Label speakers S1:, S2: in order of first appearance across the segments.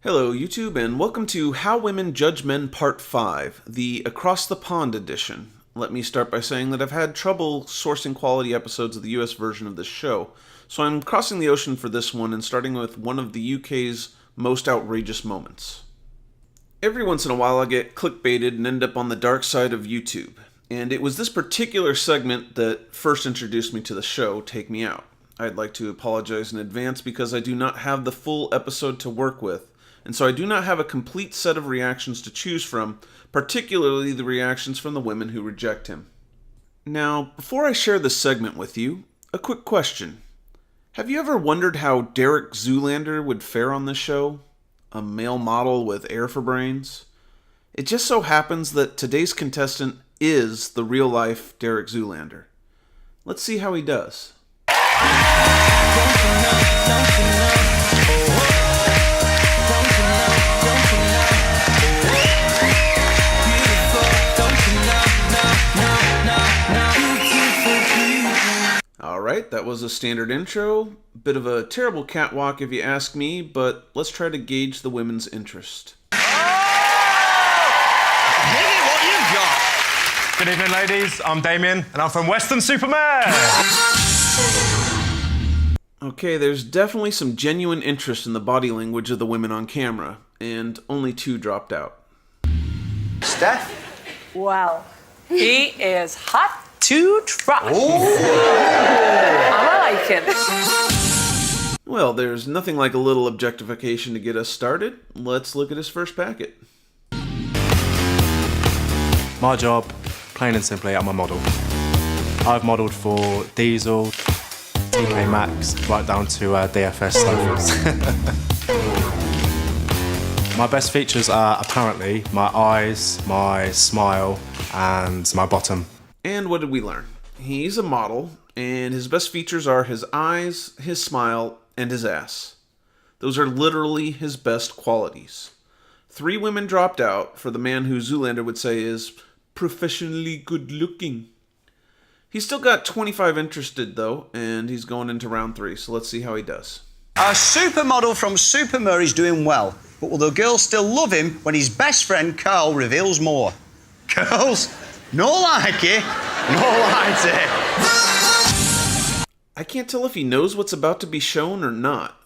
S1: Hello YouTube, and welcome to How Women Judge Men Part 5, the Across the Pond edition. Let me start by saying that I've had trouble sourcing quality episodes of the US version of this show, so I'm crossing the ocean for this one and starting with one of the UK's most outrageous moments. Every once in a while I get clickbaited and end up on the dark side of YouTube, and it was this particular segment that first introduced me to the show, Take Me Out. I'd like to apologize in advance because I do not have the full episode to work with, and so I do not have a complete set of reactions to choose from, particularly the reactions from the women who reject him. Now, before I share this segment with you, a quick question. Have you ever wondered how Derek Zoolander would fare on this show? A male model with air for brains? It just so happens that today's contestant is the real-life Derek Zoolander. Let's see how he does. Alright, that was a standard intro. Bit of a terrible catwalk if you ask me, but let's try to gauge the women's interest.
S2: Give me what you've got!
S3: Good evening, ladies. I'm Damien, and I'm from Weston-super-Mare.
S1: Okay, there's definitely some genuine interest in the body language of the women on camera, and only 2 dropped out.
S2: Steph?
S4: Well, he is hot to trot. I like it.
S1: Well, there's nothing like a little objectification to get us started. Let's look at his first packet.
S3: My job, plain and simply, I'm a model. I've modelled for Diesel, TK Maxx, right down to DFS sofas. My best features are apparently my eyes, my smile, and my bottom.
S1: And what did we learn? He's a model, and his best features are his eyes, his smile, and his ass. Those are literally his best qualities. 3 women dropped out for the man who Zoolander would say is professionally good looking. He's still got 25 interested though, and he's going into round 3, so let's see how he does.
S2: Our supermodel from Supermare is doing well, but will the girls still love him when his best friend Carl reveals more? Girls, no like it, no like it.
S1: I can't tell if he knows what's about to be shown or not.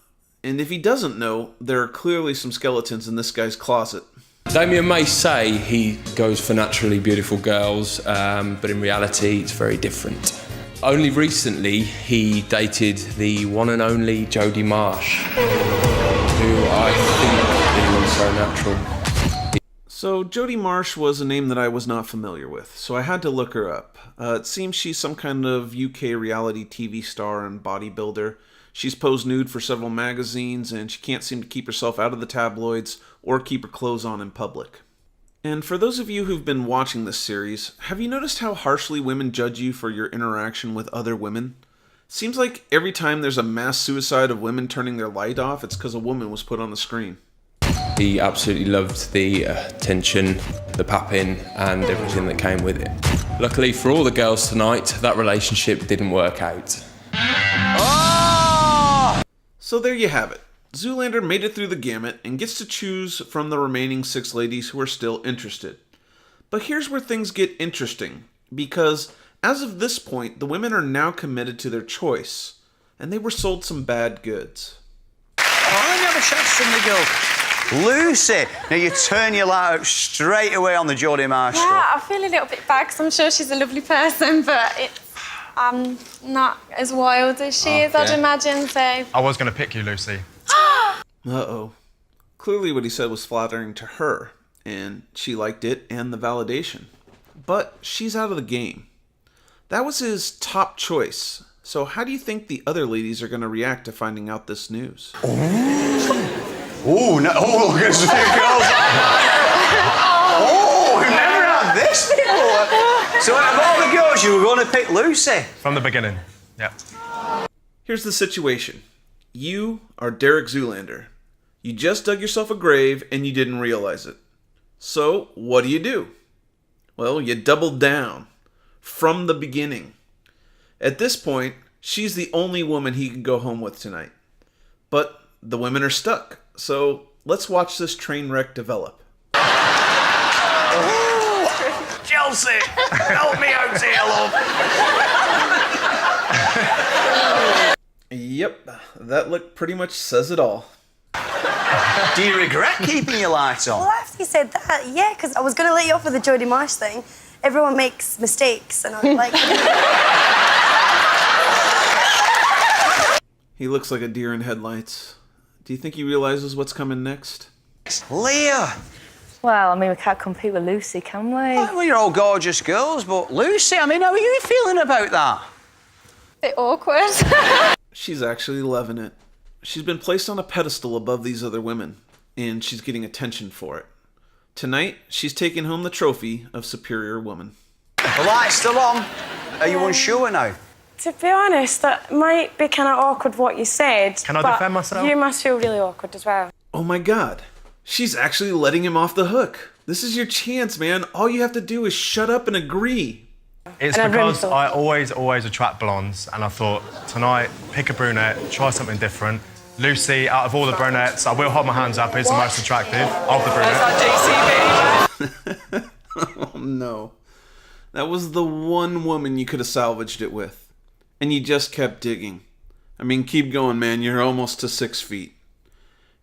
S1: And if he doesn't know, there are clearly some skeletons in this guy's closet.
S5: Damien may say he goes for naturally beautiful girls, but in reality it's very different. Only recently he dated the one and only Jodie Marsh, who I think is so natural.
S1: So Jodie Marsh was a name that I was not familiar with, so I had to look her up. It seems she's some kind of UK reality TV star and bodybuilder. She's posed nude for several magazines, and she can't seem to keep herself out of the tabloids or keep her clothes on in public. And for those of you who've been watching this series, have you noticed how harshly women judge you for your interaction with other women? Seems like every time there's a mass suicide of women turning their light off, it's because a woman was put on the screen.
S5: He absolutely loved the attention, the papping, and everything that came with it. Luckily for all the girls tonight, that relationship didn't work out.
S1: So there you have it. Zoolander made it through the gamut and gets to choose from the remaining 6 ladies who are still interested. But here's where things get interesting, because as of this point, the women are now committed to their choice, and they were sold some bad goods.
S2: Oh, let me have a chat to somebody, girl. Lucy, now you turn your light out straight away on the Jodie Marsh
S6: Yeah,
S2: stuff.
S6: I feel a little bit bad because I'm sure she's a lovely person, but it's not as wild as she is, I'd imagine, so...
S3: I was going to pick you, Lucy.
S1: Uh-oh. Clearly what he said was flattering to her, and she liked it and the validation. But she's out of the game. That was his top choice. So how do you think the other ladies are going to react to finding out this news?
S2: Oh, no, oh, look at this girls. Oh, we've never had this before. So out of all the girls, you were going to pick Lucy?
S3: From the beginning, yeah.
S1: Here's the situation. You are Derek Zoolander. You just dug yourself a grave and you didn't realize it. So, what do? Well, you doubled down. From the beginning. At this point, she's the only woman he can go home with tonight. But the women are stuck. So Let's watch this train wreck develop.
S2: Chelsea, help me out here, love.
S1: Yep, that look pretty much says it all.
S2: Do you regret keeping your lights on?
S7: Well, after you said that, yeah, because I was going to let you off with the Jodie Marsh thing. Everyone makes mistakes, and I'm like...
S1: He looks like a deer in headlights. Do you think he realizes what's coming next?
S2: Leah.
S8: Well, I mean, we can't compete with Lucy, can we?
S2: Well, you're all gorgeous girls, but Lucy, I mean, how are you feeling about that?
S6: Bit awkward.
S1: She's actually loving it. She's been placed on a pedestal above these other women, and she's getting attention for it. Tonight, she's taking home the trophy of Superior Woman.
S2: The light's still on. Are you unsure now?
S8: To be honest, that might be kind of awkward what you said.
S3: Can I
S8: but
S3: defend myself?
S8: You must feel really awkward as well.
S1: Oh my god. She's actually letting him off the hook. This is your chance, man. All you have to do is shut up and agree.
S3: It's
S8: And I really
S3: because
S8: thought-
S3: I always attract blondes, and I thought, tonight, pick a brunette, try something different. Lucy, out of all the brunettes, I will hold my hands up, is the most attractive of the brunettes.
S1: Oh no. That was the one woman you could have salvaged it with. And you just kept digging. I mean, keep going, man. You're almost to 6 feet.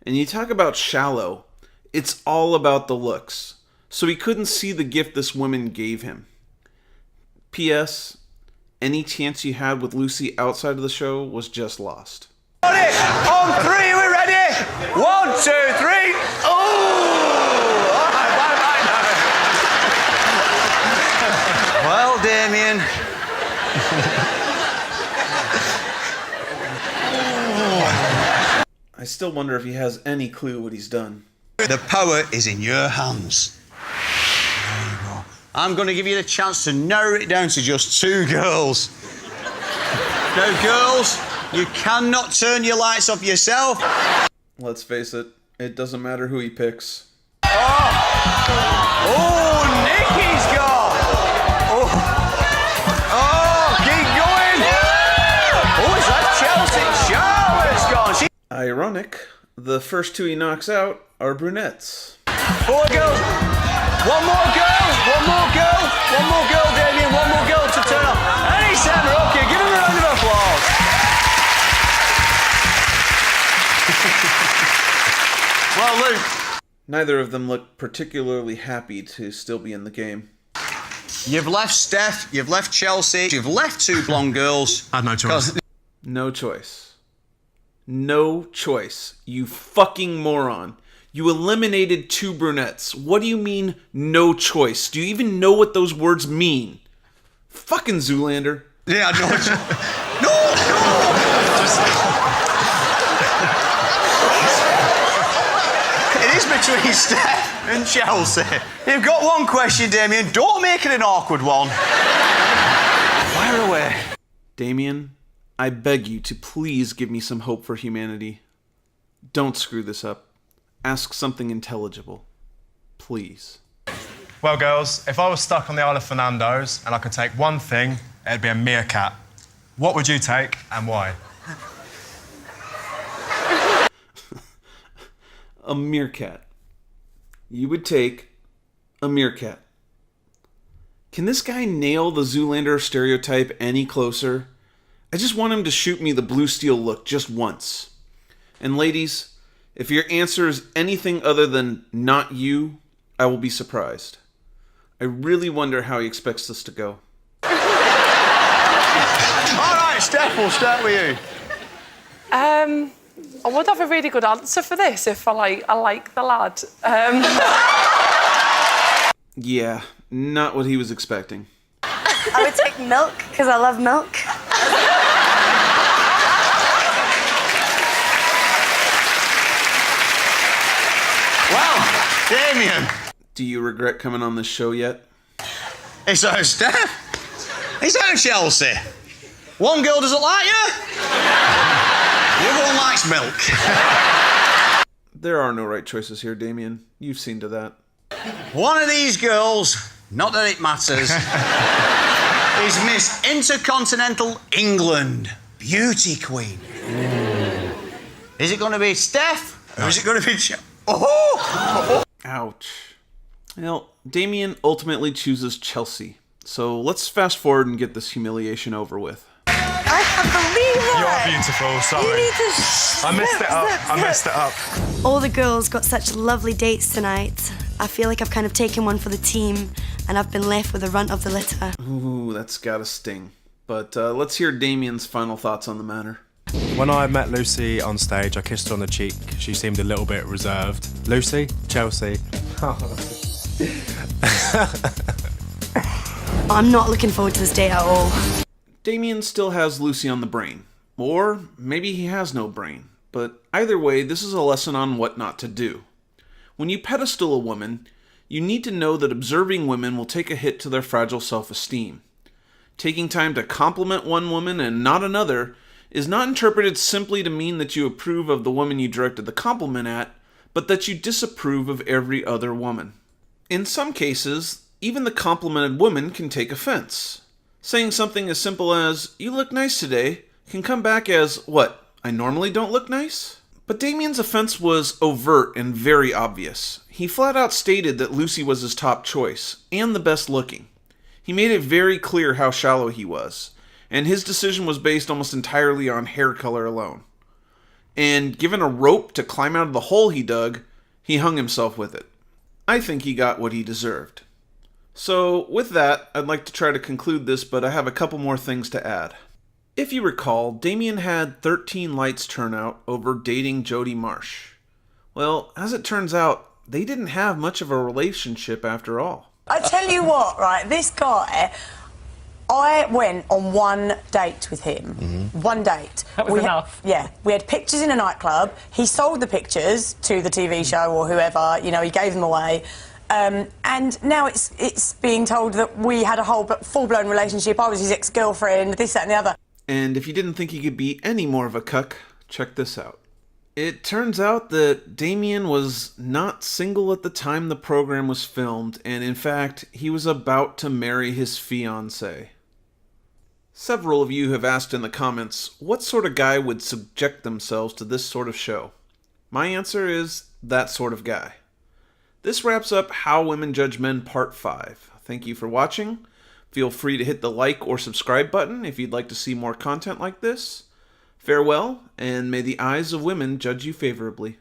S1: And you talk about shallow. It's all about the looks. So he couldn't see the gift this woman gave him. P.S. Any chance you had with Lucy outside of the show was just lost.
S2: On it! On three, we're ready! 1, 2, 3. Oh! All right, bye now. Well, Damien.
S1: I still wonder if he has any clue what he's done.
S2: The power is in your hands. There you go. I'm going to give you the chance to narrow it down to just 2 girls. Now, girls, you cannot turn your lights off yourself.
S1: Let's face it, it doesn't matter who he picks.
S2: Oh, Nikki's gone. Oh, keep going. Oh, is that Chelsea? Charlotte's gone.
S1: Ironic, the first 2 he knocks out are brunettes.
S2: 4 girls. One more girl. One more girl. One more girl, Damien. One more girl to turn off. And he's Sam. Okay, give him a round of applause. Well, Luke.
S1: Neither of them look particularly happy to still be in the game.
S2: You've left Steph. You've left Chelsea. You've left 2 blonde girls.
S3: I had no choice.
S1: No choice. No choice. You fucking moron. You eliminated 2 brunettes. What do you mean, no choice? Do you even know what those words mean? Fucking Zoolander.
S2: Yeah, no. No! It is between Steph and Chelsea. You've got one question, Damien. Don't make it an awkward one. Fire away.
S1: Damien, I beg you to please give me some hope for humanity. Don't screw this up. Ask something intelligible. Please.
S3: Well, girls, if I was stuck on the Isle of Fernando's and I could take one thing, it'd be a meerkat. What would you take and why?
S1: A meerkat. You would take a meerkat. Can this guy nail the Zoolander stereotype any closer? I just want him to shoot me the blue steel look just once. And ladies, if your answer is anything other than not you, I will be surprised. I really wonder how he expects this to go.
S2: All right, Steph, we'll start with you.
S4: I would have a really good answer for this if I like the lad.
S1: Yeah, not what he was expecting.
S7: I would take milk, because I love milk.
S2: Well, Damien.
S1: Do you regret coming on this show yet?
S2: It's out Steph. It's out Chelsea. One girl doesn't like you. The other one likes milk.
S1: There are no right choices here, Damien. You've seen to that.
S2: One of these girls, not that it matters, is Miss Intercontinental England, Beauty Queen. Is it going to be Steph or is it going to be Oh!
S1: Ouch. Well, Damien ultimately chooses Chelsea. So let's fast forward and get this humiliation over with.
S7: I can't believe it.
S3: You are beautiful, sorry.
S7: You need to
S3: I messed it up.
S7: All the girls got such lovely dates tonight. I feel like I've kind of taken one for the team, and I've been left with the runt of the litter.
S1: Ooh, that's gotta sting. But let's hear Damien's final thoughts on the matter.
S3: When I met Lucy on stage, I kissed her on the cheek. She seemed a little bit reserved. Lucy, Chelsea.
S7: I'm not looking forward to this date at all.
S1: Damien still has Lucy on the brain. Or maybe he has no brain. But either way, this is a lesson on what not to do. When you pedestal a woman, you need to know that observing women will take a hit to their fragile self-esteem. Taking time to compliment one woman and not another is not interpreted simply to mean that you approve of the woman you directed the compliment at, but that you disapprove of every other woman. In some cases, even the complimented woman can take offense. Saying something as simple as, "You look nice today," can come back as, "What, I normally don't look nice?" But Damien's offense was overt and very obvious. He flat out stated that Lucy was his top choice, and the best looking. He made it very clear how shallow he was, and his decision was based almost entirely on hair color alone. And given a rope to climb out of the hole he dug, he hung himself with it. I think he got what he deserved. So, with that, I'd like to try to conclude this, but I have a couple more things to add. If you recall, Damien had 13 lights turn out over dating Jodie Marsh. Well, as it turns out, they didn't have much of a relationship after all.
S9: I tell you what, right, this guy, I went on one date with him. Mm-hmm. One date.
S4: That was enough.
S9: Yeah. We had pictures in a nightclub. He sold the pictures to the TV show or whoever, you know, he gave them away. And now it's being told that we had a whole full-blown relationship. I was his ex-girlfriend, this, that and the other.
S1: And if you didn't think he could be any more of a cuck, check this out. It turns out that Damien was not single at the time the program was filmed, and in fact, he was about to marry his fiancée. Several of you have asked in the comments, what sort of guy would subject themselves to this sort of show? My answer is, that sort of guy. This wraps up How Women Judge Men Part 5. Thank you for watching. Feel free to hit the like or subscribe button if you'd like to see more content like this. Farewell, and may the eyes of women judge you favorably.